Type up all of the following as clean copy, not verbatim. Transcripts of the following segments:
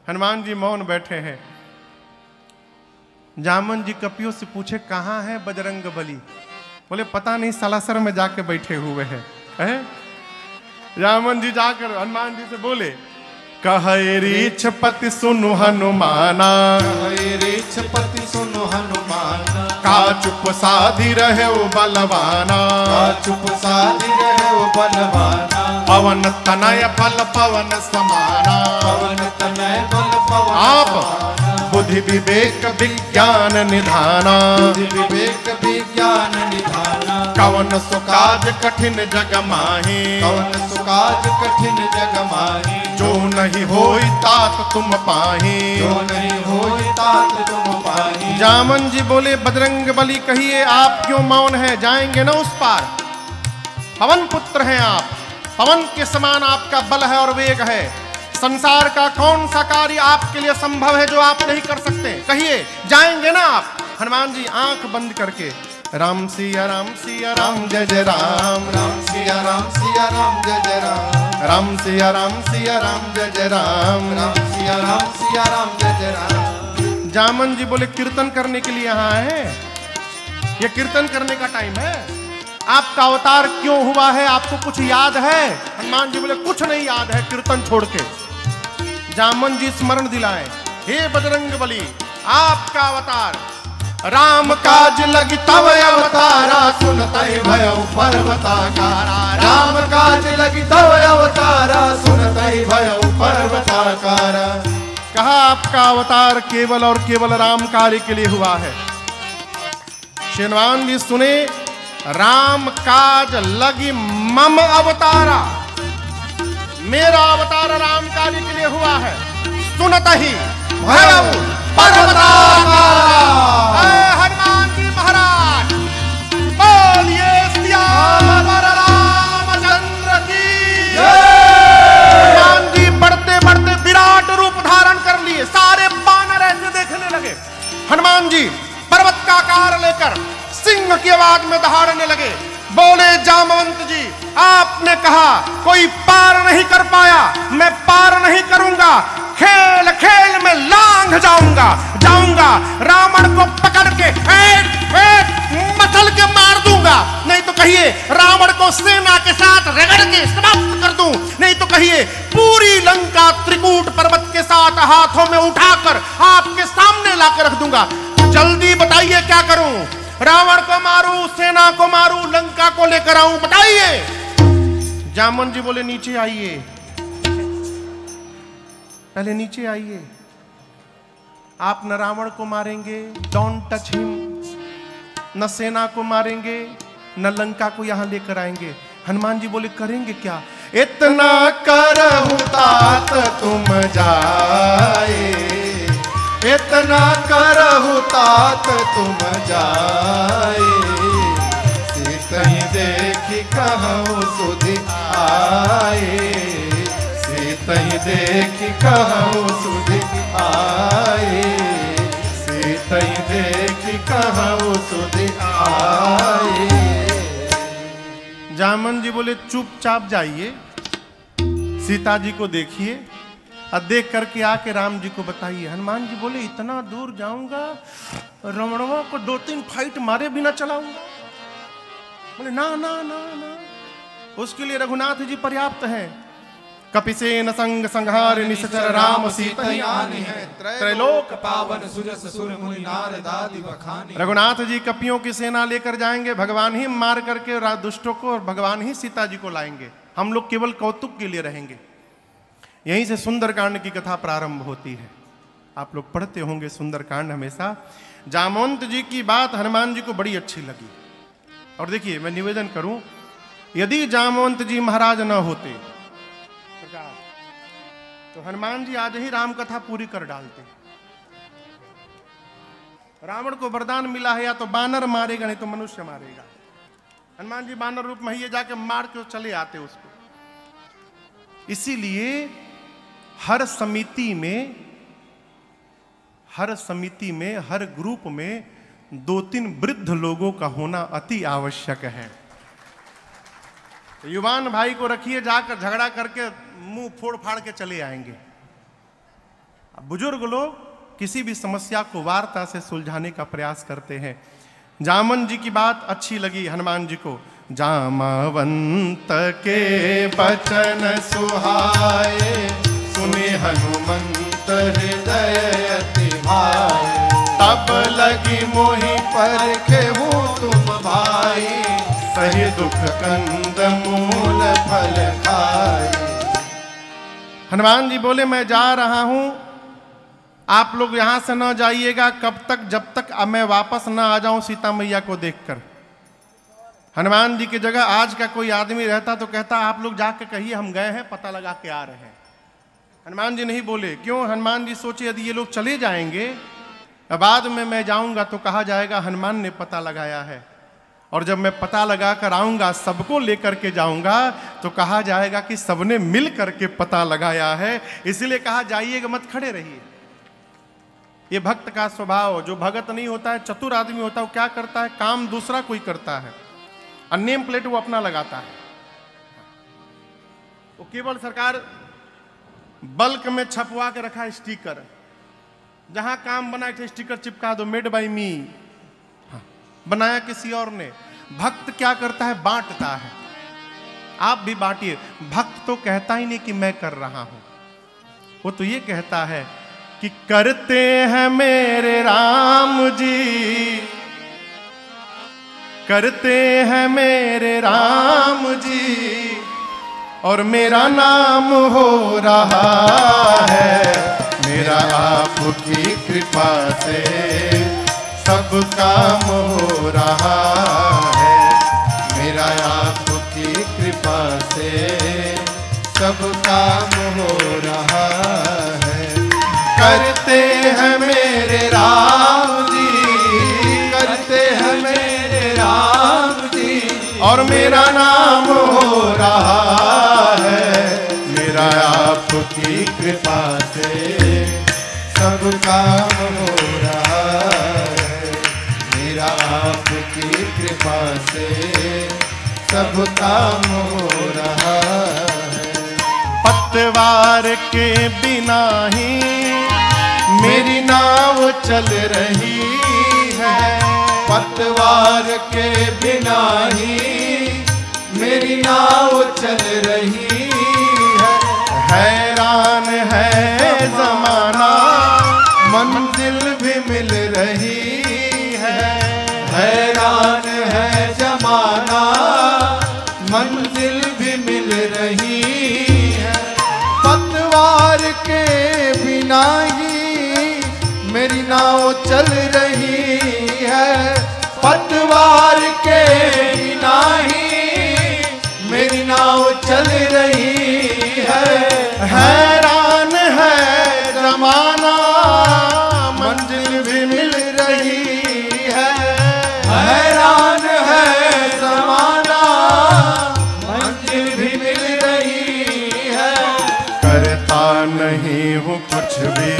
हनुमान जी मौन बैठे हैं। जामन जी कपियों से पूछे कहाँ है बजरंग बली? बोले पता नहीं, सलासर में जाके बैठे हुए हैं। जामन जी जाकर हनुमान जी से बोले, कहे रीछपति सुनु हनुमाना, कहे रीछपति सुनु हनुमाना, का चुप साधी रहे वो बलवाना, का चुप साधी रहे वो बलवाना, पवन तनय बल पवन समाना, पवन तनय बल पवन आप बुद्धि विवेक विज्ञान निधाना, बुद्धि विवेक विज्ञान निधाना, कवन सुकाज कठिन जग माही, कवन सुकाज कठिन जग माही, जो नहीं होई तात तुम पाही, जो नहीं होई तात तुम पाही। जामन जी बोले, बजरंग बली कहिए आप क्यों मौन है? जाएंगे ना उस पार। पवन पुत्र हैं आप, पवन के समान आपका बल है और वेग है। संसार का कौन सा कार्य आपके लिए संभव है जो आप नहीं कर सकते? कहिए, जाएंगे ना आप? हनुमान जी आंख बंद करके राम सिया राम जय जय राम, राम सिया राम जय जय राम, राम सिया राम जय जय राम, राम सिया राम जय जय राम। जामन जी बोले, कीर्तन करने के लिए यहाँ है? ये कीर्तन करने का टाइम है? आपका अवतार क्यों हुआ है? आपको कुछ याद है? हनुमान जी बोले, कुछ नहीं याद है, कीर्तन छोड़ के। जामन जी स्मरण दिलाए, हे बजरंग बली, आपका अवतार राम काज लगी तव अवतारा, सुनतहि भयउ पर्वताकारा, राम काज लगी तव अवतारा, सुनतहि भयउ पर्वताकारा। कहा आपका अवतार केवल और केवल राम कार्य के लिए हुआ है। हनुमान जी सुने, राम काज लगी मम अवतारा, मेरा अवतार राम कार्य के लिए हुआ है। सुनतहि भयउ पर्वताकारा। हनुमान जी महाराज बोलिए सियावर रामचंद्र की जय। हनुमान जी बढ़ते बढ़ते विराट रूप धारण कर लिए। सारे बानर ऐसे देखने लगे। हनुमान जी पर्वत का आकार लेकर सिंह की आवाज में दहाड़ने लगे। बोले, जामवंत जी आपने कहा कोई पार नहीं कर पाया, मैं पार नहीं करूंगा। खेल खेल में लांघ जाऊंगा, रावण को पकड़ के मसल के मार दूंगा। नहीं तो कहिए रावण को सेना के साथ रगड़ के समाप्त कर दूं। नहीं तो कहिए पूरी लंका त्रिकूट पर्वत के साथ हाथों में उठाकर आपके सामने लाकर रख दूंगा। जल्दी बताइए क्या करूं? रावण को मारूं, सेना को मारूं, लंका को लेकर आऊं? बताइए। जामन जी बोले, नीचे आइए, पहले नीचे आइए। आप न रावण को मारेंगे, डोंट टच हिम, न सेना को मारेंगे, न लंका को यहां लेकर आएंगे। हनुमान जी बोले, करेंगे क्या? इतना करहु तात तुम जाए, इतना करहु तात तुम जाए, सीतहि देखी कहूँ सुधि आए, सीतहि देखी कहूँ सुधि आए, सीतहि देखी कहूँ सुधि आए। जामन जी बोले, चुपचाप जाइए, सीता जी को देखिए और देख करके आके राम जी को बताइए। हनुमान जी बोले, इतना दूर जाऊंगा, रावणवा को 2-3 फाइट मारे बिना चलाऊंगा? बोले, ना ना ना ना, उसके लिए रघुनाथ जी पर्याप्त हैं। कपिसेन संग संहार निश्चर राम सीता आनी है, त्रैलोक पावन सुजस सुर मुनि नारद आदि बखानी। रघुनाथ जी कपियों की सेना लेकर जाएंगे, भगवान ही मार करके दुष्टों को और भगवान ही सीता जी को लाएंगे। हम लोग केवल कौतुक के लिए रहेंगे। यहीं से सुंदरकांड की कथा प्रारंभ होती है। आप लोग पढ़ते होंगे सुंदरकांड हमेशा। जामवंत जी की बात हनुमान जी को बड़ी अच्छी लगी। और देखिए, मैं निवेदन करूं, यदि जामवंत जी महाराज न होते तो हनुमान जी आज ही राम कथा पूरी कर डालते। रावण को वरदान मिला है, या तो बानर मारेगा नहीं तो मनुष्य मारेगा। हनुमान जी बानर रूप में ही जाके मार के चले आते उसको। इसीलिए हर समिति में, हर ग्रुप में 2-3 वृद्ध लोगों का होना अति आवश्यक है। तो युवान भाई को रखिए, जाकर झगड़ा करके मुंह फोड़ फाड़ के चले आएंगे। बुजुर्ग लोग किसी भी समस्या को वार्ता से सुलझाने का प्रयास करते हैं। जामन जी की बात अच्छी लगी हनुमान जी को। जामवंत के बचन सुहाए, सुने हनुमंत हृदय अति भाए। तब लगी मोहि परखे हूँ तुम भाई, सही दुख कंद मूल फल खाए। हनुमान जी बोले मैं जा रहा हूं, आप लोग यहां से न जाइएगा कब तक, जब तक मैं वापस न आ जाऊं सीता मैया को देखकर। हनुमान जी की जगह आज का कोई आदमी रहता तो कहता आप लोग जाके कहिए हम गए हैं, पता लगा के आ रहे हैं। हनुमान जी नहीं बोले। क्यों? हनुमान जी सोचे यदि ये लोग चले जाएंगे बाद में मैं जाऊंगा तो कहा जाएगा हनुमान ने पता लगाया है, और जब मैं पता लगा कर आऊंगा सबको लेकर के जाऊंगा तो कहा जाएगा कि सबने मिल करके पता लगाया है। इसलिए कहा जाइएगा मत, खड़े रहिए। ये भक्त का स्वभाव, जो भगत नहीं होता है, चतुर आदमी होता है, वो क्या करता है, काम दूसरा कोई करता है, नेम प्लेट वो अपना लगाता है। वो केवल सरकार बल्क में छपवा के रखा है स्टिकर, जहां काम बना थे स्टिकर चिपका दो, मेड बाय मी, बनाया किसी और ने। भक्त क्या करता है, बांटता है। आप भी बांटिए। भक्त तो कहता ही नहीं कि मैं कर रहा हूं, वो तो ये कहता है कि करते हैं मेरे राम जी, करते हैं मेरे राम जी, और मेरा नाम हो रहा है। मेरा आपकी कृपा से सब काम हो रहा है। मेरा आपकी कृपा से सब काम हो रहा है। करते हैं मेरे राम जी, करते हैं मेरे राम जी, और मेरा नाम हो रहा है। मेरा आपकी कृपा से सब काम हो रहा है। मेरा आपकी कृपा से सब काम हो रहा है। पतवार के बिना ही मेरी नाव चल रही है। पतवार के बिना ही मेरी नाव चल रही है। हैरान है जमाना, मंजिल भी मिल रही है। हैरान है जमाना, मंजिल भी मिल रही है। पतवार के बिना ही मेरी नाव चल रही है। पतवार के बिना ही मेरी नाव चल रही है। हैरान है जमाना, मंजिल भी मिल रही है। हैरान है जमाना, मंजिल भी मिल रही है। करता नहीं हूँ कुछ भी,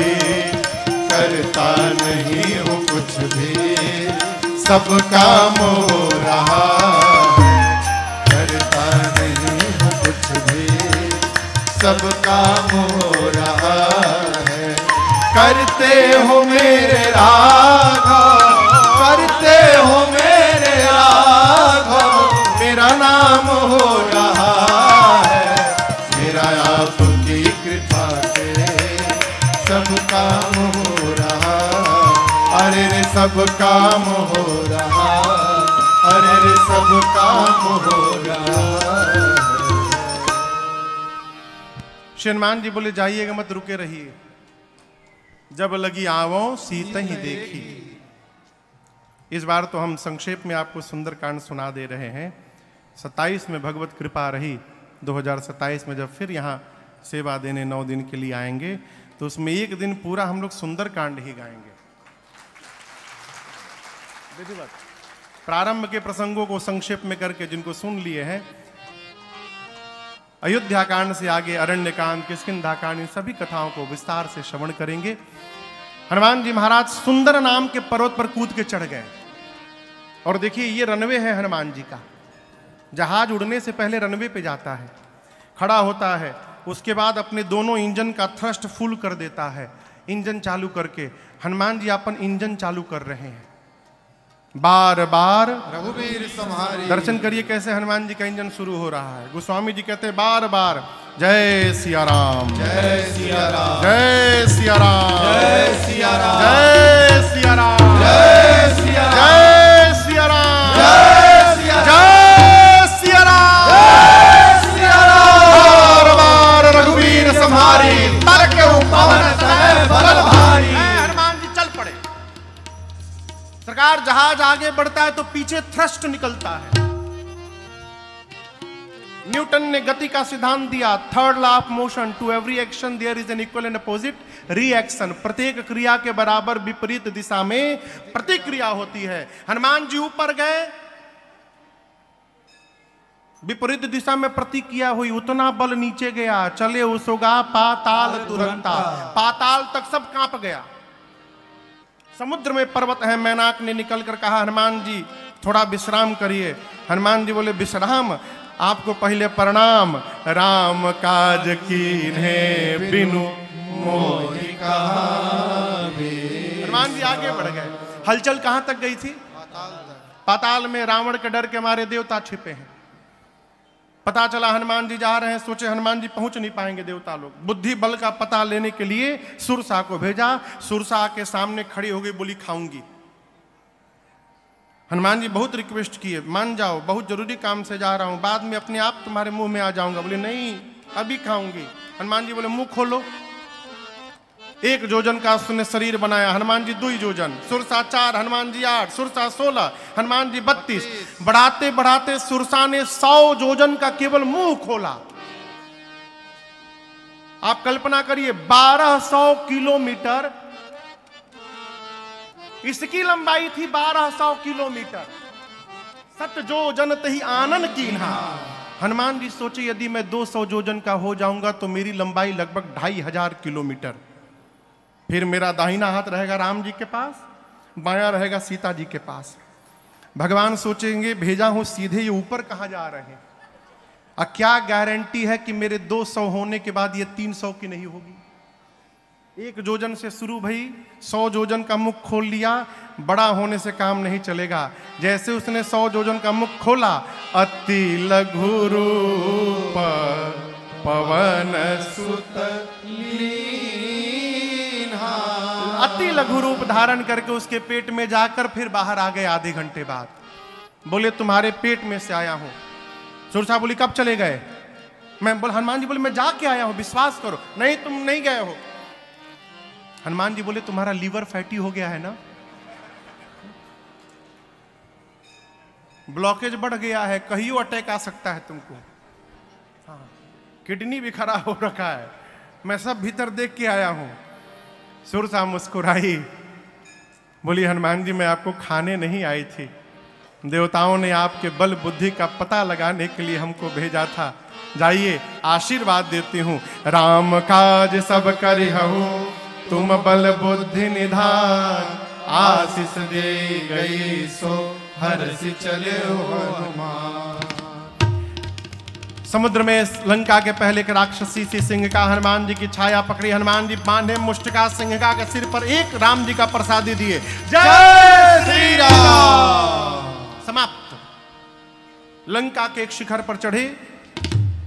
करता नहीं हूँ कुछ भी, सब काम हो रहा है। करता नहीं हूँ कुछ भी, सब काम हो रहा है। करते हो मेरे राघव, करते हो मेरे राघव, मेरा नाम हो रहा है। मेरा आपकी कृपा से सब काम हो रहा। अरे रे सब काम हो रहा, अरे रे सब काम हो रहा। श्री हनुमान जी बोले जाइएगा मत, रुके रहिए। जब लगी आवो सीता ही देखी। इस बार तो हम संक्षेप में आपको सुंदरकांड सुना दे रहे हैं। 27 में भगवत कृपा रही, 2027 में जब फिर यहाँ सेवा देने 9 दिन के लिए आएंगे तो उसमें एक दिन पूरा हम लोग सुंदरकांड ही गाएंगे। प्रारंभ के प्रसंगों को संक्षेप में करके जिनको सुन लिए हैं, अयोध्या कांड से आगे अरण्य कांड, किष्किंधा कांड, इन सभी कथाओं को विस्तार से श्रवण करेंगे। हनुमान जी महाराज सुंदर नाम के पर्वत पर कूद के चढ़ गए। और देखिए ये रनवे है हनुमान जी का। जहाज उड़ने से पहले रनवे पे जाता है, खड़ा होता है, उसके बाद अपने दोनों इंजन का थ्रस्ट फुल कर देता है, इंजन चालू करके हनुमान जी अपन इंजन चालू कर रहे हैं। बार बार रघुवीर सम्हारी। दर्शन करिए कैसे हनुमान जी का इंजन शुरू हो रहा है। गोस्वामी जी कहते हैं बार बार जय सिया राम, जय सिया राम, जय सिया राम, जय सिया राम, जय सिया राम, जय सिया राम, जय सिया राम, जय सिया राम, जय सिया राम, जय सिया राम। बार बार रघुवीर सम्हारी, तारक पवन तनय बल भारी। हनुमान जी चल पड़े। सरकार जहाज आगे बढ़ता है तो पीछे थ्रस्ट निकलता है। न्यूटन ने गति का सिद्धांत दिया, third law of motion, to every action there is an equal and opposite reaction. प्रत्येक क्रिया के बराबर विपरीत दिशा में प्रतिक्रिया होती है। हनुमान जी ऊपर गए, विपरीत दिशा में प्रतिक्रिया हुई, उतना बल नीचे गया, चले उसोगा पाताल तुरंता, पाताल तक सब कांप गया। समुद्र में पर्वत है, मैनाक ने निकलकर कहा हनुमान जी थोड़ा विश्राम करिए। हनुमान जी बोले विश्राम, आपको पहले प्रणाम। राम काज कीन्हे बिनु मोहि कहावे। हनुमान जी आगे बढ़ गए। हलचल कहां तक गई थी? पाताल में। रावण के डर के मारे देवता छिपे हैं। पता चला हनुमान जी जा रहे हैं, सोचे हनुमान जी पहुंच नहीं पाएंगे देवता लोग। बुद्धि बल का पता लेने के लिए सुरसा को भेजा। सुरसा के सामने खड़ी हो गई, बोली खाऊंगी। हनुमान जी बहुत रिक्वेस्ट किए, मान जाओ, बहुत जरूरी काम से जा रहा हूं, बाद में अपने आप तुम्हारे मुंह में आ जाऊंगा। बोले नहीं, अभी खाऊंगी। हनुमान जी बोले मुंह खोलो। 1 योजन का उसने शरीर बनाया, हनुमान जी 2 योजन, सुरसा 4, हनुमान जी 8, सुरसा 16, हनुमान जी 32। बढ़ाते बढ़ाते सुरसा ने 100 योजन का केवल मुंह खोला। आप कल्पना करिए 1200 किलोमीटर इसकी लंबाई थी, 1200 किलोमीटर। सत जो जन तही आनन कीन्हा। हनुमान जी सोचे यदि मैं 200 योजन का हो जाऊंगा तो मेरी लंबाई लगभग 2500 किलोमीटर। फिर मेरा दाहिना हाथ रहेगा राम जी के पास, बायां रहेगा सीता जी के पास। भगवान सोचेंगे भेजा हूं सीधे, ये ऊपर कहां जा रहे हैं? क्या गारंटी है कि मेरे 200 होने के बाद ये 300 की नहीं होगी? 1 योजन से शुरू भई, 100 योजन का मुख खोल लिया। बड़ा होने से काम नहीं चलेगा। जैसे उसने 100 योजन का मुख खोला, अति लघु रूप पवन सुत लीन्हा। अति लघु रूप धारण करके उसके पेट में जाकर फिर बाहर आ गए आधे घंटे बाद। बोले तुम्हारे पेट में से आया हूं। सुरसा बोली कब चले गए? मैं बोल हनुमान जी बोले मैं जाके आया हूं, विश्वास करो। नहीं तुम नहीं गए हो। हनुमान जी बोले तुम्हारा लीवर फैटी हो गया है ना, ब्लॉकेज बढ़ गया है, कहियो अटैक आ सकता है तुमको। हाँ, किडनी भी खराब हो रखा है, मैं सब भीतर देख के आया हूं। सुरसा मुस्कुराई, बोली हनुमान जी मैं आपको खाने नहीं आई थी, देवताओं ने आपके बल बुद्धि का पता लगाने के लिए हमको भेजा था। जाइए आशीर्वाद देती हूं। राम काज सब करिहु तुम बल बुद्धि निधान, आशीष दे गई सो हर्षि चले हनुमान। समुद्र में लंका के पहले के राक्षसी सी सिंह का हनुमान जी की छाया पकड़ी। हनुमान जी बांधे मुष्टिका सिंहिका के सिर पर एक राम जी का प्रसादी दिए। जय श्री राम। समाप्त। लंका के एक शिखर पर चढ़े।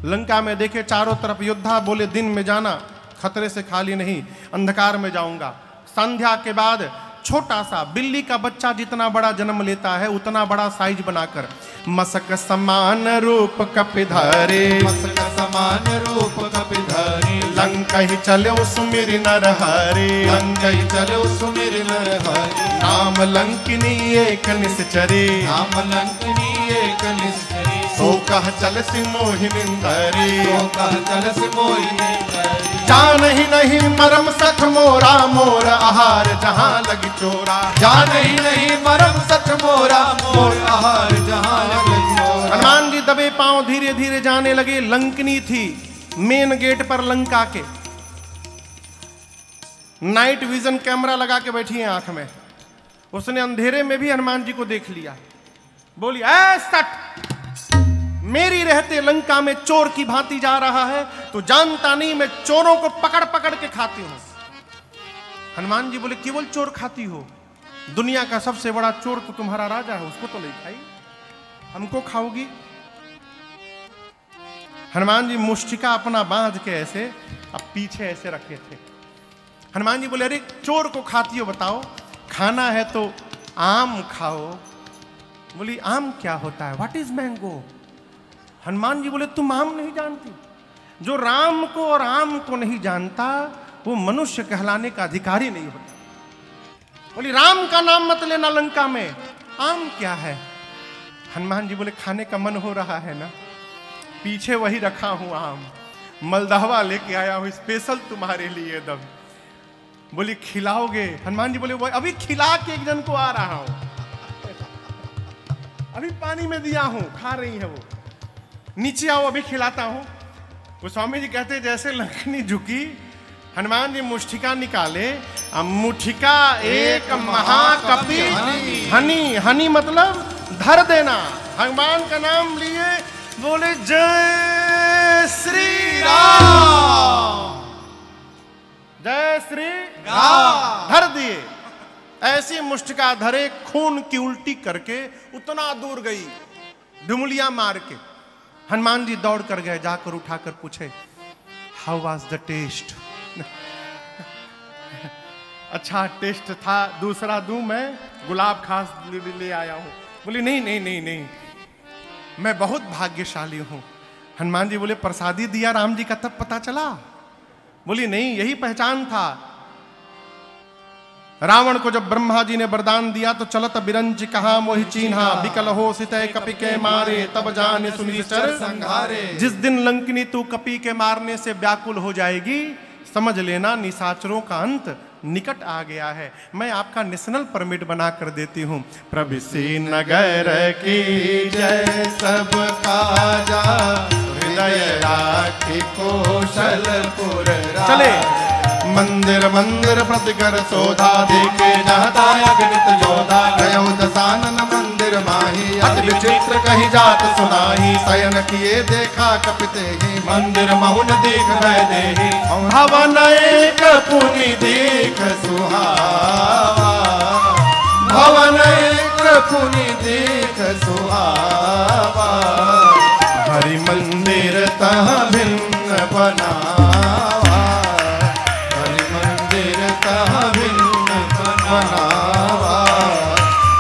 लंका में देखे चारों तरफ योद्धा। बोले दिन में जाना, खतरे से खाली नहीं, अंधकार में जाऊंगा। संध्या के बाद छोटा सा बिल्ली का बच्चा जितना बड़ा जन्म लेता है उतना बड़ा साइज बनाकर मसक समान रूप कपिधरे, मसक समान रूप कपिधरे, लंका ही चले सुमिर नर हरे, लंका ही चले सुमिर नर हरे। राम लंकिनी एक निश्चरे, राम लंकिनी एक निश्चरे, सो कह चल सि मोहिनिंदरे, सो कह चल सि मोहिनिंदरे। जान ही नहीं मरम सख मोरा, मोर आहार जहां लगी चोरा, जान ही नहीं मरम सख मोरा, मोर आहार जहां लगी चोरा। हनुमान जी दबे पांव धीरे धीरे जाने लगे। लंकनी थी मेन गेट पर लंका के, नाइट विजन कैमरा लगा के बैठी है आंख में। उसने अंधेरे में भी हनुमान जी को देख लिया। बोली ऐ सट, मेरी रहते लंका में चोर की भांति जा रहा है, तो जानता नहीं मैं चोरों को पकड़ पकड़ के खाती हूं। हनुमान जी बोले केवल चोर खाती हो, दुनिया का सबसे बड़ा चोर तो तुम्हारा राजा है, उसको तो नहीं खाई, हमको खाओगी। हनुमान जी मुष्टिका अपना बांध के ऐसे अब पीछे ऐसे रखे थे। हनुमान जी बोले अरे चोर को खाती हो, बताओ, खाना है तो आम खाओ। बोली आम क्या होता है, what is mango? Hanuman ji बोले तुम आम नहीं जानती, जो राम को और आम को नहीं जानता वो मनुष्य कहलाने का अधिकारी नहीं होता। बोली राम का नाम मत लेना लंका में, आम क्या है? हनुमान जी बोले खाने का मन हो रहा है ना, पीछे वही रखा हूं आम, मलदहवा लेके आया हूं स्पेशल तुम्हारे लिए दम। बोली खिलाओगे? हनुमान जी बोले वो अभी खिला के एक जन को आ रहा हूं, अभी पानी में दिया हूं, खा रही है वो, नीचे आओ अभी खिलाता हूं। वो स्वामी जी कहते जैसे लंकनी झुकी, हनुमान जी मुष्टिका निकाले, मुठिका एक महाकपि हनी, हनी मतलब धर देना, भगवान का नाम लिए, बोले जय श्री राम, जय श्री राम, धर दिए। ऐसी मुष्टिका धरे, खून की उल्टी करके उतना दूर गई, ढुमलिया मार के। हनुमान जी दौड़ कर गए, जाकर उठाकर पूछे हाउ वाज द टेस्ट? अच्छा टेस्ट था, दूसरा दूं मैं? गुलाब खास ले आया हूं। बोली नहीं नहीं नहीं नहीं, मैं बहुत भाग्यशाली हूं। हनुमान जी बोले प्रसादी दिया राम जी का तब पता चला? बोली नहीं, यही पहचान था। रावण को जब ब्रह्मा जी ने वरदान दिया तो चलत बिरंज कहा मोहि चीन्हा, बिकल हो सितय कपि के मारे, तब जाने सुनिश्चर संहारे। जिस दिन लंकिनी तू कपि के मारने से व्याकुल हो जाएगी, समझ लेना निशाचरों का अंत निकट आ गया है। मैं आपका नेशनल परमिट बना कर देती हूँ। प्रविशी नगर की जय सब काजा, हृदय राखी कौशलपुर चले। मंदिर मंदिर प्रतिकर शोधा, देखे जाता अगणित योधा, गयो दसानन मंदिर माही, अति विचित्र कही जात सुनाही, शयन किए देखा कपिते ही, मंदिर महुन देख भय देहि, भवन एक पुनि देख सुहावा, भवन एक पुनि देख सुहावा, हरि मंदिर तह भिन्न बनावा, हरि मंदिर तह भिन्न बनावा,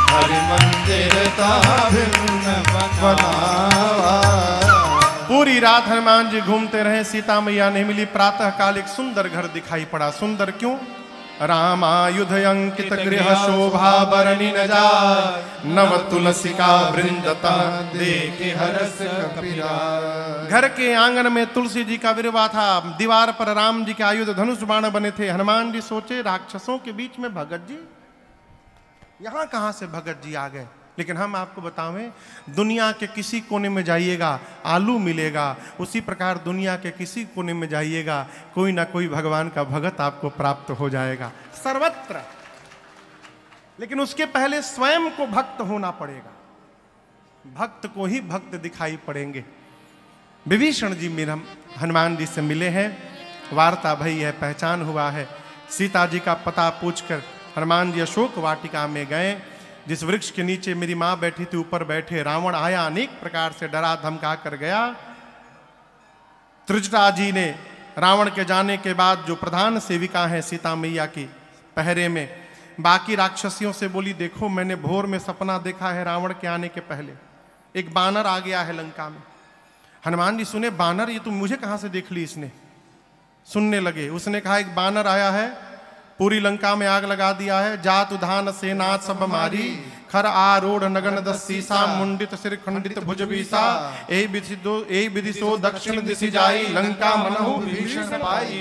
हरि मंदिर तह भिन्न बनावा। पूरी रात हनुमान जी घूमते रहे, सीता मैया नहीं मिली। प्रातः काल एक सुंदर घर दिखाई पड़ा। सुंदर क्यों? रामायुध अंकित गृह शोभा बरनी न जाय, नव तुलसिका वृंदता देखे हरस कपिराय। घर के आंगन में तुलसी जी का विरवा था, दीवार पर राम जी के आयुध धनुष बाण बने थे। हनुमान जी सोचे राक्षसों के बीच में भगत जी, यहां कहां से भगत जी आ गए? लेकिन हम आपको बतावें, दुनिया के किसी कोने में जाइएगा आलू मिलेगा, उसी प्रकार दुनिया के किसी कोने में जाइएगा कोई ना कोई भगवान का भगत आपको प्राप्त हो जाएगा सर्वत्र। लेकिन उसके पहले स्वयं को भक्त होना पड़ेगा, भक्त को ही भक्त दिखाई पड़ेंगे। विभीषण जी मेरा हनुमान जी से मिले हैं, वार्ता भई है, पहचान हुआ है। सीता जी का पता पूछकर हनुमान जी अशोक वाटिका में गए, जिस वृक्ष के नीचे मेरी मां बैठी थी ऊपर बैठे रावण आया, अनेक प्रकार से डरा धमका कर गया। त्रिजटा जी ने रावण के जाने के बाद जो प्रधान सेविका हैं सीता मैया की पहरे में, बाकी राक्षसियों से बोली देखो मैंने भोर में सपना देखा है, रावण के आने के पहले एक बानर आ गया है लंका में। हनुमान जी सुने बानर, ये तुम मुझे कहां से देख ली? इसने सुनने लगे, उसने कहा एक बानर आया है, पूरी लंका में आग लगा दिया है, जात उधान सेना सब मारी, खर आरूढ़ नगन दसीसा, मुंडित सिर खंडित भुज बीसा, ए विधि सो दक्षिण दिशि जाई, लंका मनहु विभीषण पाई।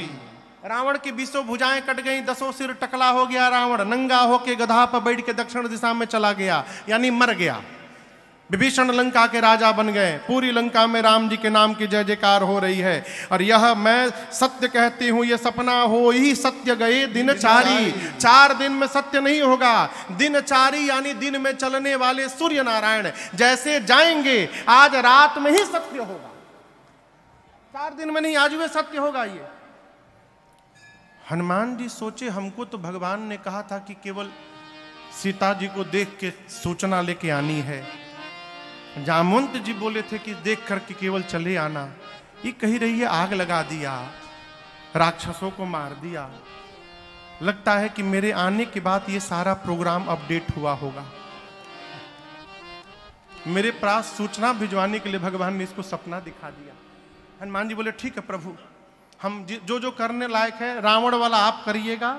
रावण की 20 भुजाएं कट गई, 10 सिर टकला हो गया रावण, नंगा होके गधा पर बैठ के दक्षिण दिशा में चला गया, यानी मर गया। विभीषण लंका के राजा बन गए, पूरी लंका में राम जी के नाम की जय जयकार हो रही है। और यह मैं सत्य कहती हूं, यह सपना हो ही सत्य गए दिनचारी। 4 दिन में सत्य नहीं होगा, दिनचारी यानी दिन में चलने वाले सूर्य नारायण जैसे जाएंगे, आज रात में ही सत्य होगा, 4 दिन में नहीं, आज में सत्य होगा। ये हनुमान जी सोचे, हमको तो भगवान ने कहा था कि केवल सीता जी को देख के सूचना लेके आनी है। जामवंत जी बोले थे कि देख करके केवल चले आना। ये कही रही है आग लगा दिया, राक्षसों को मार दिया। लगता है कि मेरे आने के बाद ये सारा प्रोग्राम अपडेट हुआ होगा। मेरे पास सूचना भिजवाने के लिए भगवान ने इसको सपना दिखा दिया। हनुमान जी बोले ठीक है प्रभु, हम जो जो करने लायक है रावण वाला आप करिएगा,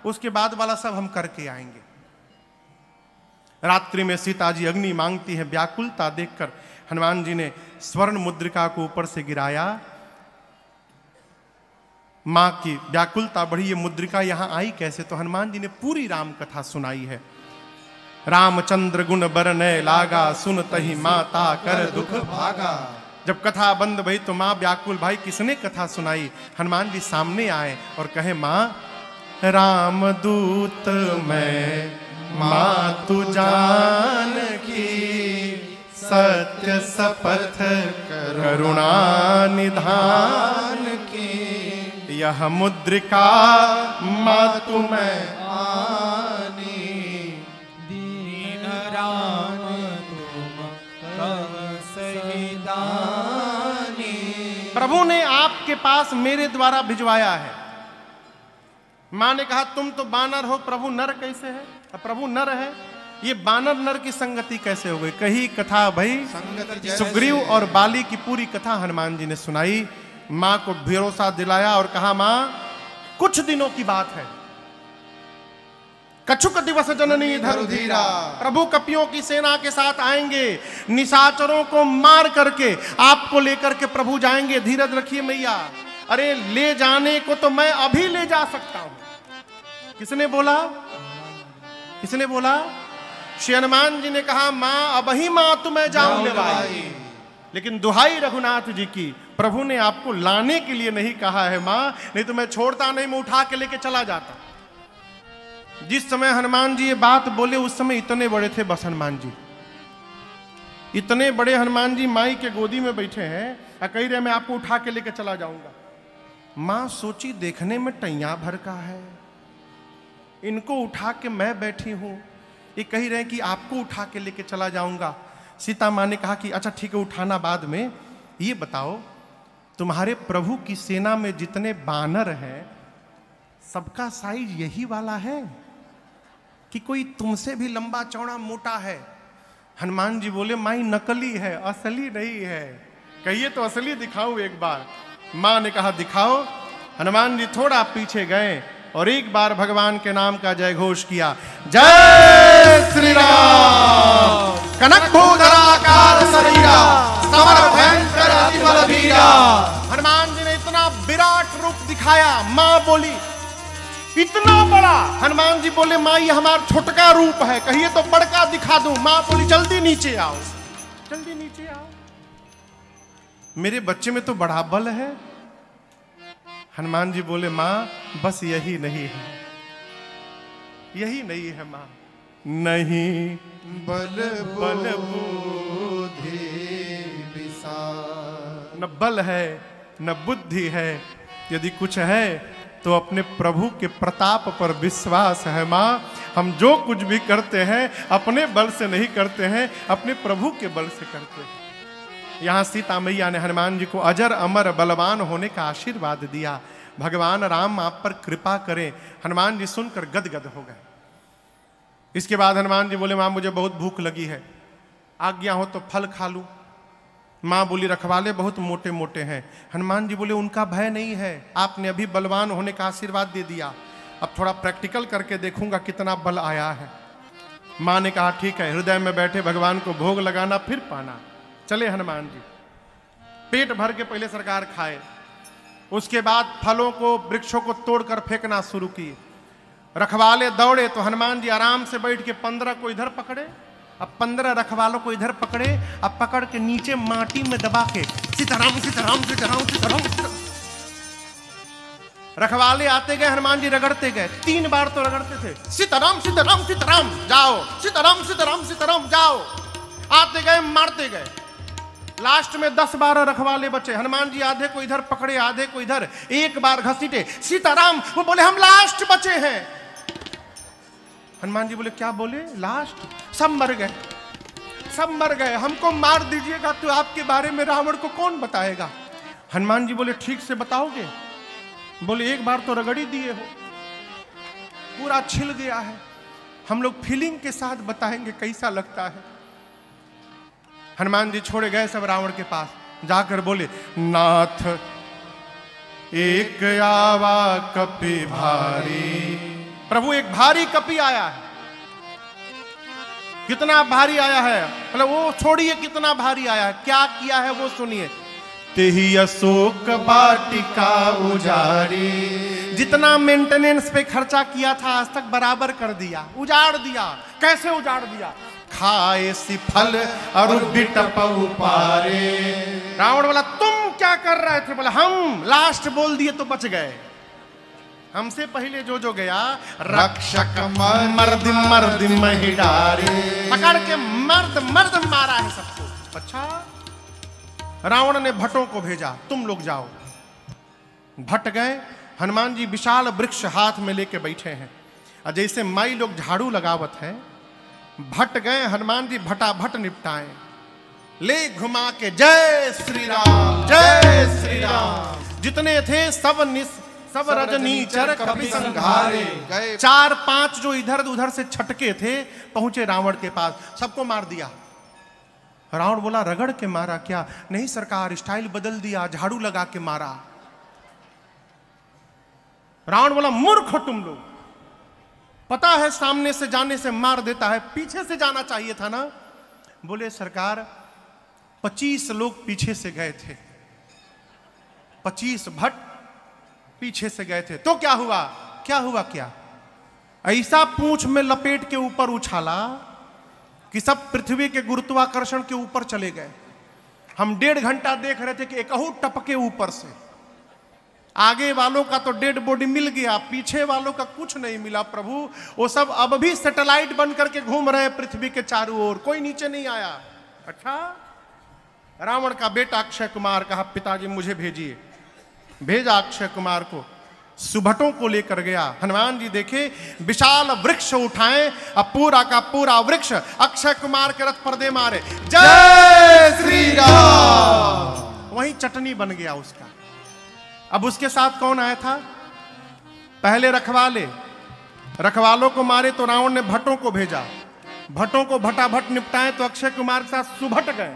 उसके बाद वाला सब हम करके आएंगे। रात्रि में सीता जी अग्नि मांगती है। व्याकुलता देखकर हनुमान जी ने स्वर्ण मुद्रिका को ऊपर से गिराया। मां की व्याकुलता बढ़ी, ये मुद्रिका यहां आई कैसे? तो हनुमान जी ने पूरी राम कथा सुनाई है। रामचंद्र गुण बरनय लागा, सुनतहि माता कर दुख भागा। जब कथा बंद भई तो मां व्याकुल, भाई किसने कथा सुनाई? हनुमान जी सामने आए और कहे मां रामदूत मैं, मां तू जान की सत्य सपथ करुणा निधान की। यह मुद्रिका मां तुम्हें आनी, दीन राम तुम कह सही दानी। प्रभु ने आपके पास मेरे द्वारा भिजवाया है। मां ने कहा तुम तो बानर हो, प्रभु नर कैसे है? प्रभु नर है, ये बानर नर की संगति कैसे हो गई? कही कथा भाई सुग्रीव और बाली की पूरी कथा हनुमान जी ने सुनाई। मां को भरोसा दिलाया और कहा मां कुछ दिनों की बात है, कछुक दिवस जननी धरुधीरा, प्रभु कपियों की सेना के साथ आएंगे, निशाचरों को मार करके आपको लेकर के प्रभु जाएंगे। धीरज रखिए मैया। अरे ले जाने को तो मैं अभी ले जा सकता हूं। किसने बोला? किसने बोला? श्री हनुमान जी ने कहा मां अब ही मां तुम्हें जाऊं ले भाई, लेकिन दुहाई रघुनाथ जी की, प्रभु ने आपको लाने के लिए नहीं कहा है मां, नहीं तो मैं छोड़ता नहीं, मैं उठा के लेके चला जाता। जिस समय हनुमान जी ये बात बोले उस समय इतने बड़े थे बस हनुमान जी, इतने बड़े हनुमान जी माई के गोदी में बैठे हैं और कह रहे मैं आपको उठा के लेके चला जाऊंगा। मां सोची देखने में टैया भर का है, इनको उठा के मैं बैठी हूं, ये कह रहे हैं कि आपको उठा के लेके चला जाऊंगा। सीता मां ने कहा कि अच्छा ठीक है उठाना बाद में, ये बताओ तुम्हारे प्रभु की सेना में जितने बानर हैं सबका साइज यही वाला है कि कोई तुमसे भी लंबा चौड़ा मोटा है? हनुमान जी बोले माई नकली है, असली नहीं है। कहिए तो असली दिखाऊं एक बार। मां ने कहा दिखाओ। हनुमान जी थोड़ा पीछे गए और एक बार भगवान के नाम का जय घोष किया, जय श्री राम। कनक भूधराकार शरीरा, समर भयंकर अति बलबीरा। हनुमान जी ने इतना विराट रूप दिखाया। मां बोली इतना बड़ा? हनुमान जी बोले मां ये हमारा छोटका रूप है, कहिए तो बड़का दिखा दूं। मां बोली जल्दी नीचे आओ, जल्दी नीचे आओ, मेरे बच्चे में तो बड़ा बल है। हनुमान जी बोले मां बस यही नहीं है, यही नहीं है मां, नहीं बल बल बुद्धि विशाल। न बल है न बुद्धि है, यदि कुछ है तो अपने प्रभु के प्रताप पर विश्वास है। मां हम जो कुछ भी करते हैं अपने बल से नहीं करते हैं, अपने प्रभु के बल से करते हैं। यहाँ सीता मैया ने हनुमान जी को अजर अमर बलवान होने का आशीर्वाद दिया। भगवान राम आप पर कृपा करें। हनुमान जी सुनकर गदगद हो गए। इसके बाद हनुमान जी बोले मां मुझे बहुत भूख लगी है, आज्ञा हो तो फल खा लूं। मां बोली रखवाले बहुत मोटे मोटे हैं। हनुमान जी बोले उनका भय नहीं है, आपने अभी बलवान होने का आशीर्वाद दे दिया, अब थोड़ा प्रैक्टिकल करके देखूंगा कितना बल आया है। मां ने कहा ठीक है, हृदय में बैठे भगवान को भोग लगाना फिर पाना। चले हनुमान जी, पेट भर के पहले सरकार खाए, उसके बाद फलों को वृक्षों को तोड़कर फेंकना शुरू किए। रखवाले दौड़े तो हनुमान जी आराम से बैठ के 15 को इधर पकड़े, अब 15 रखवालों को इधर पकड़े, अब पकड़ के नीचे माटी में दबा के सीताराम सीताराम सीताराम सीताराम। रखवाले आते गए, हनुमान जी रगड़ते गए, 3 बार तो रगड़ते थे, सीताराम सीताराम सीताराम जाओ, सीताराम सीताराम सीताराम जाओ। आते गए मारते गए, लास्ट में 10-12 रखवाले बचे। हनुमान जी आधे को इधर पकड़े, आधे को इधर, एक बार घसीटे। सीताराम वो बोले हम लास्ट बचे हैं। हनुमान जी बोले क्या बोले? लास्ट? सब मर गए, सब मर गए, हमको मार दीजिएगा तो आपके बारे में रावण को कौन बताएगा? हनुमान जी बोले ठीक से बताओगे? बोले एक बार तो रगड़ी दिए हो, पूरा छिल गया है, हम लोग फीलिंग के साथ बताएंगे कैसा लगता है। हनुमान जी छोड़े गए सब रावण के पास, जाकर बोले नाथ एक आवा कपि भारी। प्रभु एक भारी कपि आया है। कितना भारी आया है? मतलब वो छोड़िए कितना भारी आया है, क्या किया है वो सुनिए। तेहि अशोक वाटिका उजाड़ी। जितना मेंटेनेंस पे खर्चा किया था आज तक बराबर कर दिया, उजाड़ दिया। कैसे उजाड़ दिया? खाए सी फल और बिटपउ पारे। रावण बोला तुम क्या कर रहे थे? बोला हम लास्ट बोल दिए तो बच गए, हमसे पहले जो गया रक्षक मर्द मर्द महिडारे। पकड़ के मर्द मर्द मारा है सबको। अच्छा, रावण ने भट्टों को भेजा, तुम लोग जाओ। भट्ट गए। हनुमान जी विशाल वृक्ष हाथ में लेके बैठे हैं, और जैसे माई लोग झाड़ू लगावत है, भट्ट गए। हनुमान जी भटाभट निपटाए, ले घुमा के जय श्री राम जय श्री राम। जितने थे सब रजनीचर कपि संघारे। 4-5 जो इधर उधर से छटके थे पहुंचे रावण के पास, सबको मार दिया। रावण बोला रगड़ के मारा क्या? नहीं सरकार, स्टाइल बदल दिया, झाड़ू लगा के मारा। रावण बोला मूर्ख हो तुम लोग, पता है सामने से जाने से मार देता है, पीछे से जाना चाहिए था ना। बोले सरकार 25 लोग पीछे से गए थे, 25 भट्ट पीछे से गए थे, तो क्या हुआ? क्या हुआ? क्या ऐसा पूंछ में लपेट के ऊपर उछाला कि सब पृथ्वी के गुरुत्वाकर्षण के ऊपर चले गए। हम 1.5 घंटा देख रहे थे कि एकहू टपके ऊपर से। आगे वालों का तो डेड बॉडी मिल गया, पीछे वालों का कुछ नहीं मिला। प्रभु वो सब अब भी सैटेलाइट बन करके घूम रहे हैं पृथ्वी के चारों ओर, कोई नीचे नहीं आया। अच्छा, रावण का बेटा अक्षय कुमार कहा पिताजी मुझे भेजिए। भेजा अक्षय कुमार को, सुभटों को लेकर गया। हनुमान जी देखे विशाल वृक्ष उठाए, अब पूरा का पूरा वृक्ष अक्षय कुमार के रथ पर दे मारे जय श्री राम। वहीं चटनी बन गया उसका। अब उसके साथ कौन आया था? पहले रखवाले, रखवालों को मारे तो रावण ने भट्टों को भेजा, भट्टों को भटाभट निपटाए तो अक्षय कुमार के साथ सुभट गए।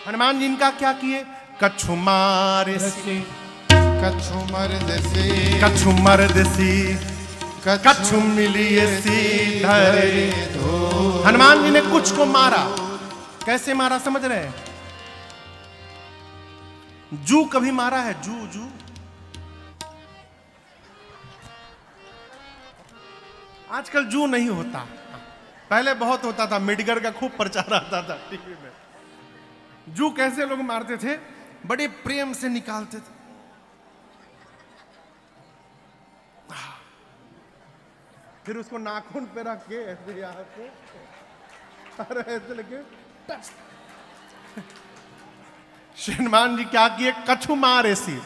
हनुमान जी इनका क्या किए? कछु मारे कछु मर्दसी कछु मर्दसी कछु मिलिए धरे। हनुमान जी ने कुछ को मारा। कैसे मारा समझ रहे हैं? जू कभी मारा है? जू जू आजकल जू नहीं होता, पहले बहुत होता था, मिडगर का खूब प्रचार आता था टीवी में। जू कैसे लोग मारते थे? बड़े प्रेम से निकालते थे, फिर उसको नाखून पे रख के ऐसे यहाँ पे, अरे ऐसे लगे। हनुमान जी क्या किए? कछु मार ऐसी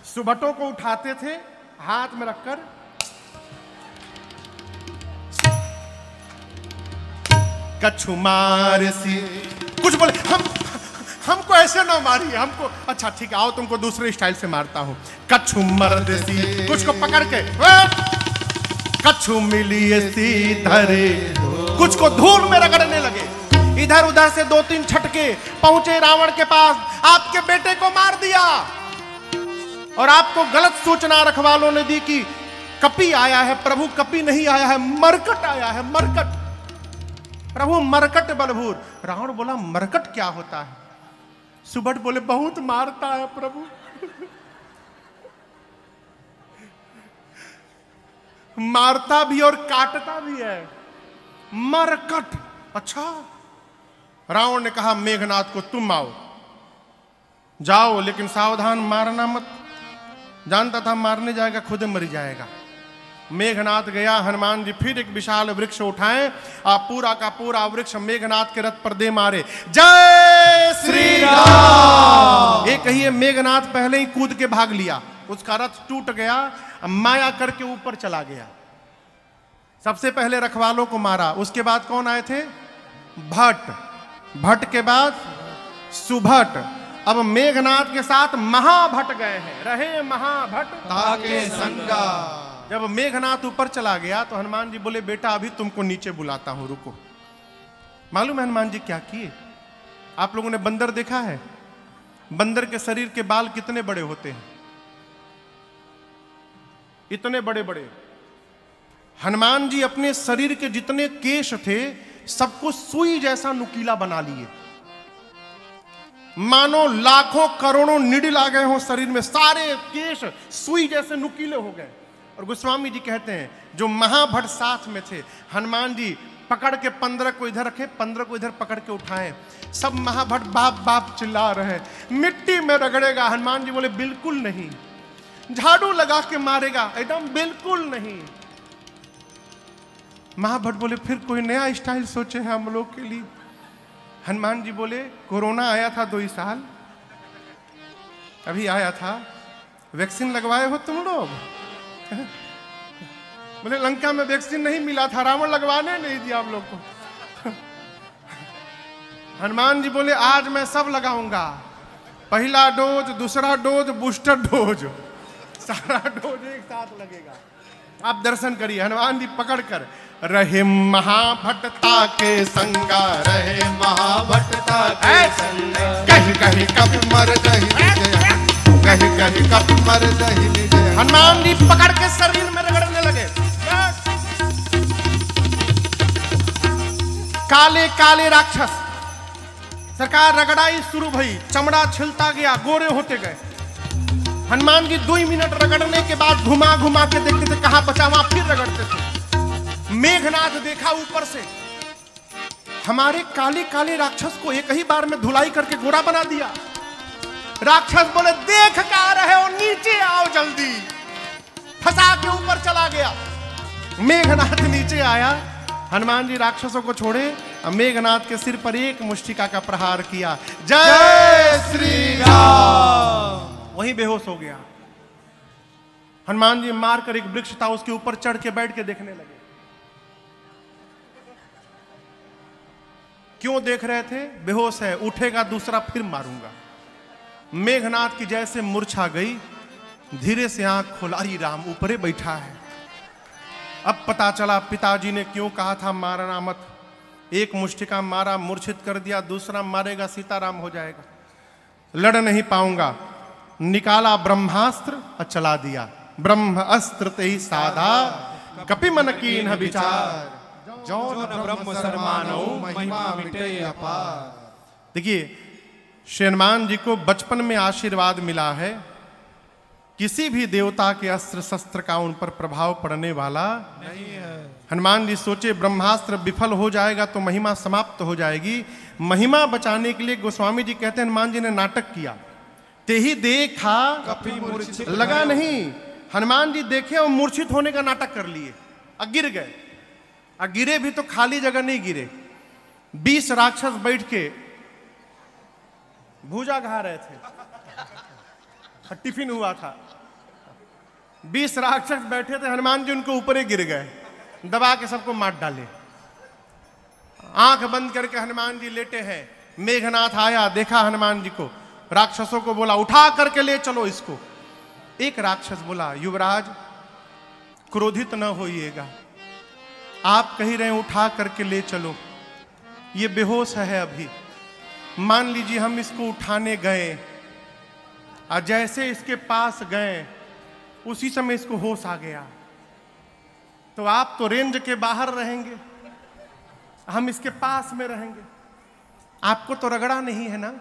सुभटों को उठाते थे हाथ में रखकर, कछु मार ऐसी। कुछ बोले हमको ऐसे ना मारिए, हमको अच्छा ठीक है आओ तुमको दूसरे स्टाइल से मारता हूं। कछु मर्द सी, कुछ को पकड़ के कछु मिलिए धरे, कुछ को धूल में रगड़ने लगे। इधर उधर से 2-3 छटके पहुंचे रावण के पास, आपके बेटे को मार दिया। और आपको गलत सूचना रखवालों ने दी कि कपि आया है। प्रभु कपि नहीं आया है, मरकट आया है, मरकट। प्रभु मरकट बलभूर। रावण बोला मरकट क्या होता है? सुभट बोले बहुत मारता है प्रभु। मारता भी और काटता भी है, मरकट। अच्छा, रावण ने कहा मेघनाथ को तुम आओ, जाओ लेकिन सावधान, मारना मत। जानता था मारने जाएगा खुद मर जाएगा। मेघनाथ गया, हनुमान जी फिर एक विशाल वृक्ष उठाए, पूरा का पूरा वृक्ष मेघनाथ के रथ पर दे मारे। जय श्री राम। एक ही मेघनाथ पहले ही कूद के भाग लिया, उसका रथ टूट गया, माया करके ऊपर चला गया। सबसे पहले रखवालों को मारा, उसके बाद कौन आए थे? भट्ट, भट्ट के बाद सुभट, अब मेघनाथ के साथ महाभट्ट गए हैं। रहे महाभट्ट ताके संगा। जब मेघनाथ ऊपर चला गया तो हनुमान जी बोले बेटा अभी तुमको नीचे बुलाता हूं, रुको। मालूम है हनुमान जी क्या किए? आप लोगों ने बंदर देखा है? बंदर के शरीर के बाल कितने बड़े होते हैं? इतने बड़े बड़े। हनुमान जी अपने शरीर के जितने केश थे सबको सुई जैसा नुकीला बना लिए, मानो लाखों करोड़ों निडिल आ गए हो शरीर में, सारे केश सुई जैसे नुकीले हो गए। और गोस्वामी जी कहते हैं जो महाभट्ट साथ में थे, हनुमान जी पकड़ के 15 को इधर रखे, 15 को इधर पकड़ के उठाए, सब महाभट्ट बाप बाप चिल्ला रहे, मिट्टी में रगड़ेगा। हनुमान जी बोले बिल्कुल नहीं। झाड़ू लगा के मारेगा, एकदम बिल्कुल नहीं। महाभट्ट बोले फिर कोई नया स्टाइल सोचे हैं हम लोग के लिए। हनुमान जी बोले कोरोना आया था 2 साल, अभी आया था, वैक्सीन लगवाए हो तुम लोग? बोले लंका में वैक्सीन नहीं मिला था, रावण लगवाने नहीं दिया हम लोग को। हनुमान जी बोले आज मैं सब लगाऊंगा, पहला डोज, दूसरा डोज, बूस्टर डोज, सारा डोज एक साथ लगेगा। आप दर्शन करिए। हनुमान जी पकड़कर रहे महाभट्टता के संगा, रहे महाभट्टता के संगा। कहीं कहीं कभी मर दही कहीं कहीं कभी मर दही। हनुमान जी पकड़ के शरीर में रगड़ने लगे। काले काले राक्षस सरकार रगड़ाई शुरू भई, चमड़ा छिलता गया, गोरे होते गए। हनुमान जी 2 मिनट रगड़ने के बाद घुमा घुमा के देखते थे कहां बचा, वहां फिर रगड़ते थे। मेघनाथ देखा ऊपर से, हमारे काले काले राक्षस को एक ही बार में धुलाई करके गोरा बना दिया। राक्षस बोले देख क्या रहे हो, नीचे आओ जल्दी। फंसा के ऊपर चला गया। मेघनाथ नीचे आया, हनुमान जी राक्षसों को छोड़े, मेघनाथ के सिर पर एक मुष्टिका का प्रहार किया। जय श्री राम। वहीं बेहोश हो गया। हनुमान जी मारकर एक वृक्ष था उसके ऊपर चढ़ के बैठ के देखने लगे। क्यों देख रहे थे? बेहोश है, उठेगा दूसरा फिर मारूंगा। मेघनाथ की जैसे मूर्छा गई, धीरे से आंख खोला, अरे राम ऊपरे बैठा है। अब पता चला पिताजी ने क्यों कहा था मारना मत। एक मुष्टिका मारा, मूर्छित कर दिया, दूसरा मारेगा सीताराम हो जाएगा, लड़ नहीं पाऊंगा। निकाला ब्रह्मास्त्र और चला दिया। ब्रह्म अस्त्र ते ही साधा, कपि मन कीन्ह विचार, जौन ब्रह्म सरमानो महिमा मिटे अपार। देखिए श्री हनुमान जी को बचपन में आशीर्वाद मिला है, किसी भी देवता के अस्त्र शस्त्र का उन पर प्रभाव पड़ने वाला नहीं है। हनुमान जी सोचे ब्रह्मास्त्र विफल हो जाएगा तो महिमा समाप्त हो जाएगी। महिमा बचाने के लिए गोस्वामी जी कहते हैं हनुमान जी ने नाटक किया। ते ही देखा कपि मूर्छित लगा नहीं, हनुमान जी देखे और मूर्छित होने का नाटक कर लिए और गिर गए। और गिरे भी तो खाली जगह नहीं गिरे, 20 राक्षस बैठ के भूजा खा रहे थे, टिफिन हुआ था। 20 राक्षस बैठे थे, हनुमान जी उनके ऊपर ही गिर गए, दबा के सबको मार डाले। आंख बंद करके हनुमान जी लेटे हैं। मेघनाथ आया, देखा हनुमान जी को, राक्षसों को बोला उठा करके ले चलो इसको। एक राक्षस बोला युवराज क्रोधित न होइएगा, आप कह रहे हैं उठा करके ले चलो, ये बेहोश है अभी। मान लीजिए हम इसको उठाने गए और जैसे इसके पास गए उसी समय इसको होश आ गया, तो आप तो रेंज के बाहर रहेंगे, हम इसके पास में रहेंगे। आपको तो रगड़ा नहीं है ना,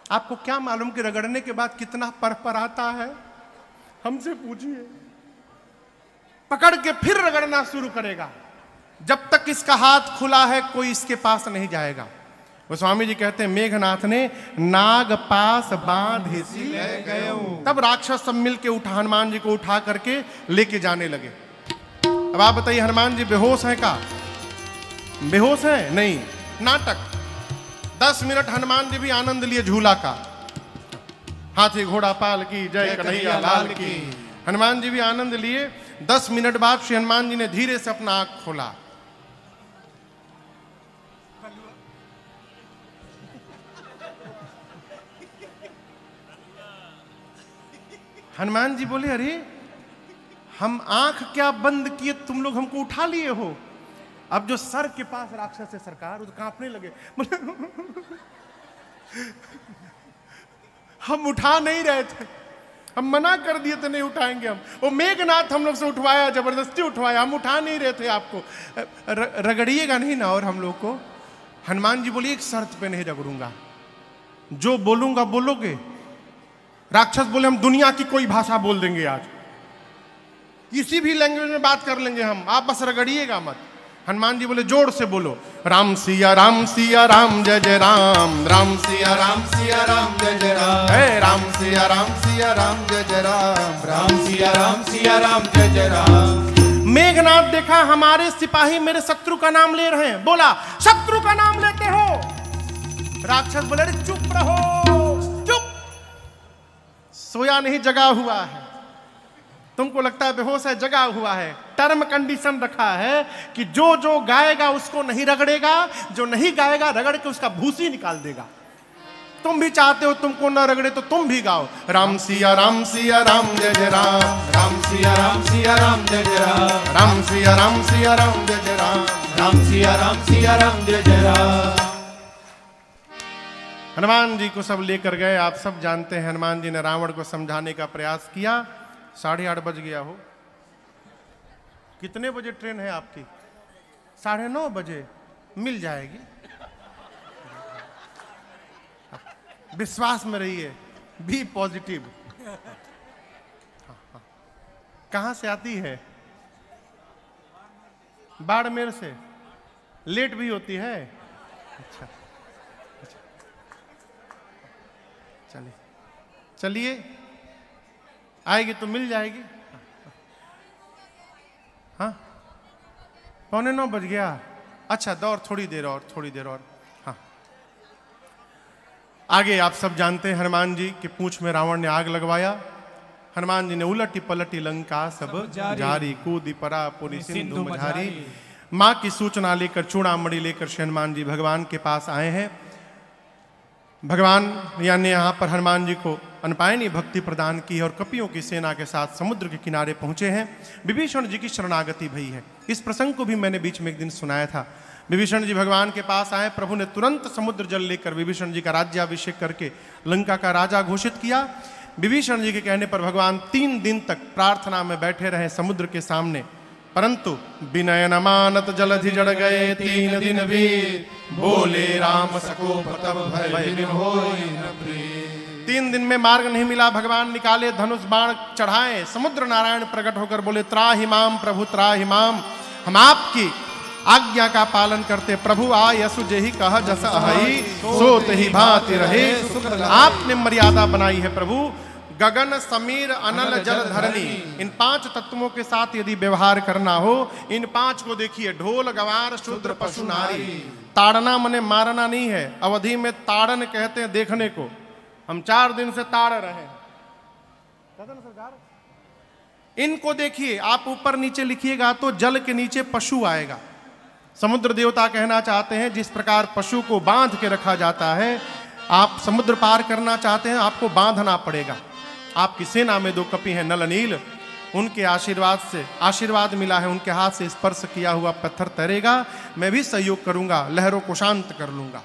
आपको क्या मालूम कि रगड़ने के बाद कितना पर आता है, हमसे पूछिए। पकड़ के फिर रगड़ना शुरू करेगा, जब तक इसका हाथ खुला है कोई इसके पास नहीं जाएगा। गोस्वामी जी कहते हैं मेघनाथ ने नाग पास बांध सी ले गए। तब राक्षस सब मिल के उठा हनुमान जी को उठा करके लेके जाने लगे। अब आप बताइए हनुमान जी बेहोश हैं का? बेहोश हैं? नहीं, नाटक। 10 मिनट हनुमान जी भी आनंद लिए झूला का। हाथी घोड़ा पाल की जय कन्हैया लाल की। हनुमान जी भी आनंद लिए। 10 मिनट बाद श्री हनुमान जी ने धीरे से अपना आंख खोला। हनुमान जी बोले, अरे हम आंख क्या बंद किए, तुम लोग हमको उठा लिए हो। अब जो सर के पास राक्षस है सरकार, वो तो कांपने लगे। हम उठा नहीं रहे थे, हम मना कर दिए थे नहीं उठाएंगे हम। वो मेघनाथ हम लोग से उठवाया, जबरदस्ती उठवाया, हम उठा नहीं रहे थे आपको। रगड़िएगा नहीं ना और हम लोग को। हनुमान जी बोलिए, एक शर्त पे नहीं रगड़ूंगा, जो बोलूंगा बोलोगे। राक्षस बोले, हम दुनिया की कोई भाषा बोल देंगे आज, किसी भी लैंग्वेज में बात कर लेंगे हम, आप बस रगड़िएगा मत। हनुमान जी बोले, जोर से बोलो, राम सिया राम जय जय राम, राम सिया राम जय जय राम, हे राम सिया राम जय जय राम, राम सिया राम जय जय राम। मेघनाथ देखा हमारे सिपाही मेरे शत्रु का नाम ले रहे हैं, बोला, शत्रु का नाम लेते हो? राक्षस बोले, अरे चुप रहो, चुप, सोया नहीं जगा हुआ है। तुमको लगता है बेहोश है, जगा हुआ है। टर्म कंडीशन रखा है कि जो जो गाएगा उसको नहीं रगड़ेगा, जो नहीं गाएगा रगड़ के उसका भूसी निकाल देगा। तुम भी चाहते हो तुमको न रगड़े तो तुम भी गाओ, राम सिया राम जय जय राम, राम सिया राम जय जय राम, राम सिया राम जय जय राम, राम सिया राम जय जय राम। हनुमान जी को सब लेकर गए। आप सब जानते हैं हनुमान जी ने रावण को समझाने का प्रयास किया। 8:30 बज गया हो। कितने बजे ट्रेन है आपकी? 9:30 बजे मिल जाएगी। विश्वास में रहिए, बी पॉजिटिव। कहां से आती है? बाड़मेर से। लेट भी होती है? अच्छा, चलिए चलिए, आएगी तो मिल जाएगी। हाँ, 8:45 बज गया। अच्छा, दौड़, थोड़ी देर और। हाँ, आगे आप सब जानते हैं हनुमान जी के पूंछ में रावण ने आग लगवाया। हनुमान जी ने उलटी पलटी लंका सब जारी, कूदी परा पुरी सिंधु मझारी। माँ की सूचना लेकर चूड़ामणि लेकर श्री हनुमान जी भगवान के पास आए हैं। भगवान यानी यहाँ पर हनुमान जी को अनपायनी भक्ति प्रदान की और कपियों की सेना के साथ समुद्र के किनारे पहुंचे हैं। विभीषण जी की शरणागति भई है। इस प्रसंग को भी मैंने बीच में एक दिन सुनाया था। विभीषण जी भगवान के पास आए, प्रभु ने तुरंत समुद्र जल लेकर विभीषण जी का राज्याभिषेक करके लंका का राजा घोषित किया। विभीषण जी के कहने पर भगवान 3 दिन तक प्रार्थना में बैठे रहे समुद्र के सामने, परंतु विनय न मानत जलधि जड़ गए 3 दिन भी, बोले राम सकोप तब भय बिन होई न प्रीत। 3 दिन में मार्ग नहीं मिला। भगवान निकाले धनुष बाण चढ़ाए, समुद्र नारायण प्रकट होकर बोले, त्राहि माम प्रभु त्राहि माम, हम आपकी आज्ञा का पालन करते। प्रभु आ यसु जेहि कह जस अहि, सोत ही भांति रहे। आपने मर्यादा बनाई है प्रभु, गगन समीर अनल जल धरनी। इन 5 तत्वों के साथ यदि व्यवहार करना हो, इन 5 को देखिए, ढोल गवार शूद्र पशु नारी। ताड़ना मने मारना नहीं है, अवधि में ताड़न कहते हैं देखने को। हम 4 दिन से ताड़ रहे हैं। इनको देखिए, आप ऊपर नीचे लिखिएगा तो जल के नीचे पशु आएगा। समुद्र देवता कहना चाहते हैं जिस प्रकार पशु को बांध के रखा जाता है, आप समुद्र पार करना चाहते हैं, आपको बांधना पड़ेगा। आपकी सेना में 2 कपि हैं नल नील, उनके आशीर्वाद से आशीर्वाद मिला है, उनके हाथ से स्पर्श किया हुआ पत्थर तैरेगा। मैं भी सहयोग करूंगा, लहरों को शांत कर लूंगा।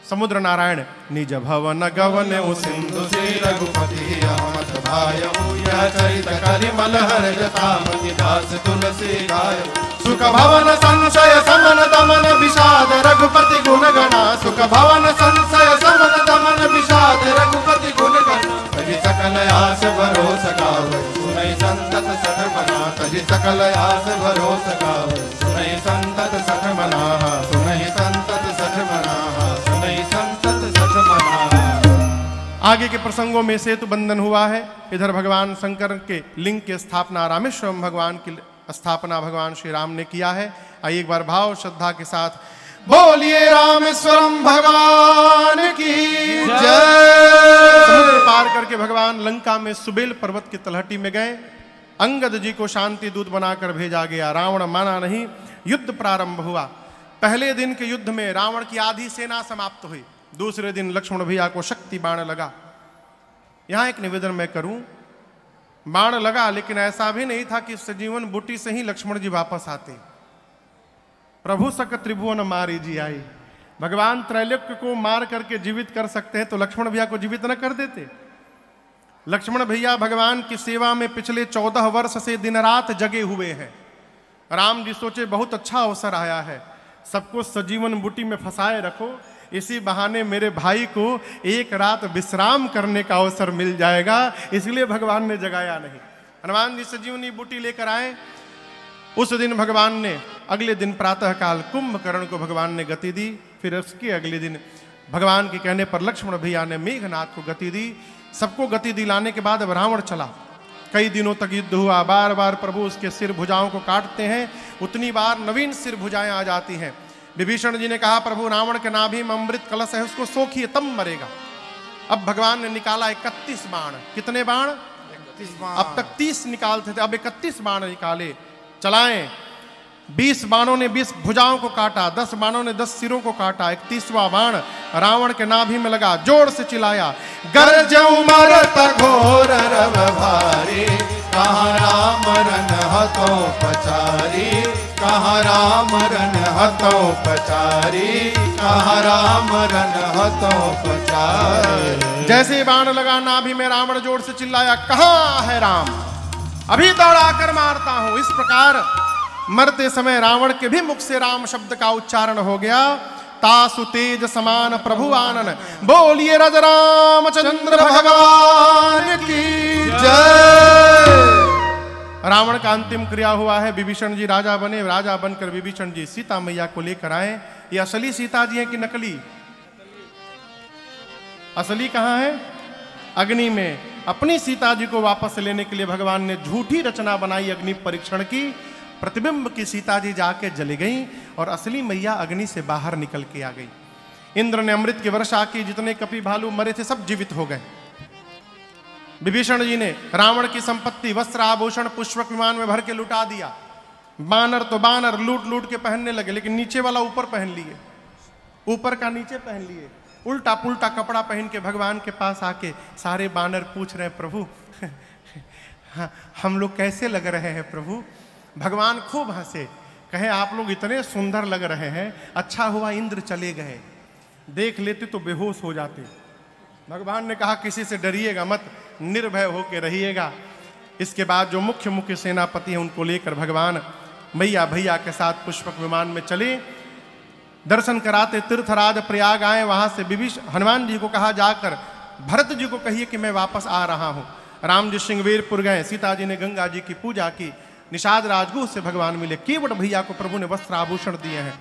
समुद्र नारायण निज भवन गवन सिंधु से रघुपति अहमत भाय, चरित करिमल हर जतामति दास तुलसी गाय। सुख भवन संशय समन दमन विषाद रघुपति गुण गणा, सुख भवन संशय समन दमन विषाद रघुपति गुण गणा। तजि सकल आस भरोसा गावै, सुनै संतत सठ मना, तजि सकल आस भरोसा गावै, सुनै संतत सठ मना, सुनै संतत सठ मना, सुनै संतत सठ मना। आगे के प्रसंगों में सेतु बंधन हुआ है। इधर भगवान शंकर के लिंग की स्थापना रामेश्वरम भगवान की स्थापना भगवान श्री राम ने किया है। आइए एक बार भाव श्रद्धा के साथ बोलिए रामेश्वरम भगवान की जय। समुद्र पार करके भगवान लंका में सुबेल पर्वत की तलहटी में गए। अंगद जी को शांति दूत बनाकर भेजा गया। रावण माना नहीं, युद्ध प्रारंभ हुआ। पहले दिन के युद्ध में रावण की आधी सेना समाप्त हुई। दूसरे दिन लक्ष्मण भैया को शक्ति बाण लगा। यहां एक निवेदन मैं करूं, बाण लगा लेकिन ऐसा भी नहीं था कि सजीवन बूटी से ही लक्ष्मण जी वापस आते। प्रभु सक त्रिभुवन मारी जी आई। भगवान त्रैलोक्य को मार करके जीवित कर सकते हैं तो लक्ष्मण भैया को जीवित न कर देते। लक्ष्मण भैया भगवान की सेवा में पिछले 14 वर्ष से दिन रात जगे हुए हैं। राम जी सोचे बहुत अच्छा अवसर आया है, सबको सजीवन बूटी में फंसाए रखो, इसी बहाने मेरे भाई को एक रात विश्राम करने का अवसर मिल जाएगा, इसलिए भगवान ने जगाया नहीं। हनुमान जी सजीवनी बूटी लेकर आए। उस दिन भगवान ने अगले दिन प्रातःकाल कुंभकर्ण को भगवान ने गति दी। फिर उसके अगले दिन भगवान के कहने पर लक्ष्मण भैया ने मेघनाथ को गति दी। सबको गति दिलाने के बाद अब रावण चला। कई दिनों तक युद्ध हुआ। बार बार प्रभु उसके सिर भुजाओं को काटते हैं, उतनी बार नवीन सिर भुजाएं आ जाती हैं। विभीषण जी ने कहा प्रभु रावण के नाभि में अमृत कलश है, उसको सोखिए तब मरेगा। अब भगवान ने निकाला 31 बाण। कितने बाण? 31 बाण। अब तक 30 निकालते थे, अब 31 बाण निकाले, चलाएं। 20 बाणों ने 20 भुजाओं को काटा, 10 बाणों ने 10 सिरों को काटा। 31वां बाण रावण के नाभि में लगा। जोर से चिल्लाया गरजऊ मरत घोर रव भारी, कहाँ राम रन हतो पचारी, कहाँ राम रन हतो पचारी, कहाँ राम रन हतो पचारी। जैसे बाण लगा नाभि में रावण जोर से चिल्लाया कहाँ है राम, अभी दौड़ा कर मारता हूं। इस प्रकार मरते समय रावण के भी मुख से राम शब्द का उच्चारण हो गया। तासु तेज समान प्रभु आनन, बोलिए रज रामचंद्र भगवान की जय। रावण का अंतिम क्रिया हुआ है। विभीषण जी राजा बने। राजा बनकर विभीषण जी सीता मैया को लेकर आए। ये असली सीता जी है कि नकली? असली कहाँ है? अग्नि में। अपनी सीता जी को वापस लेने के लिए भगवान ने झूठी रचना बनाई अग्नि परीक्षण की। प्रतिबिंब की सीता जी जाके जली गई और असली मैया अग्नि से बाहर निकल के आ गई। इंद्र ने अमृत की वर्षा की, जितने कपि भालू मरे थे सब जीवित हो गए। विभीषण जी ने रावण की संपत्ति वस्त्र आभूषण पुष्पक विमान में भर के लुटा दिया। बानर तो बानर लूट लूट के पहनने लगे, लेकिन नीचे वाला ऊपर पहन लिए, ऊपर का नीचे पहन लिए। उल्टा पुल्टा कपड़ा पहन के भगवान के पास आके सारे बानर पूछ रहे हैं प्रभु हम लोग कैसे लग रहे हैं प्रभु? भगवान खूब हंसे, कहे आप लोग इतने सुंदर लग रहे हैं, अच्छा हुआ इंद्र चले गए, देख लेते तो बेहोश हो जाते। भगवान ने कहा किसी से डरिएगा मत, निर्भय होकर रहिएगा। इसके बाद जो मुख्य मुख्य सेनापति हैं उनको लेकर भगवान मैया भैया के साथ पुष्पक विमान में चले। दर्शन कराते तीर्थराज प्रयाग आए। वहां से हनुमान जी को कहा जाकर भरत जी को कहिए कि मैं वापस आ रहा हूं। राम जी श्रृंगवेरपुर गए। सीता जी ने गंगा जी की पूजा की। निषाद राजगुह से भगवान मिले। केवट भैया को प्रभु ने वस्त्र आभूषण दिए हैं।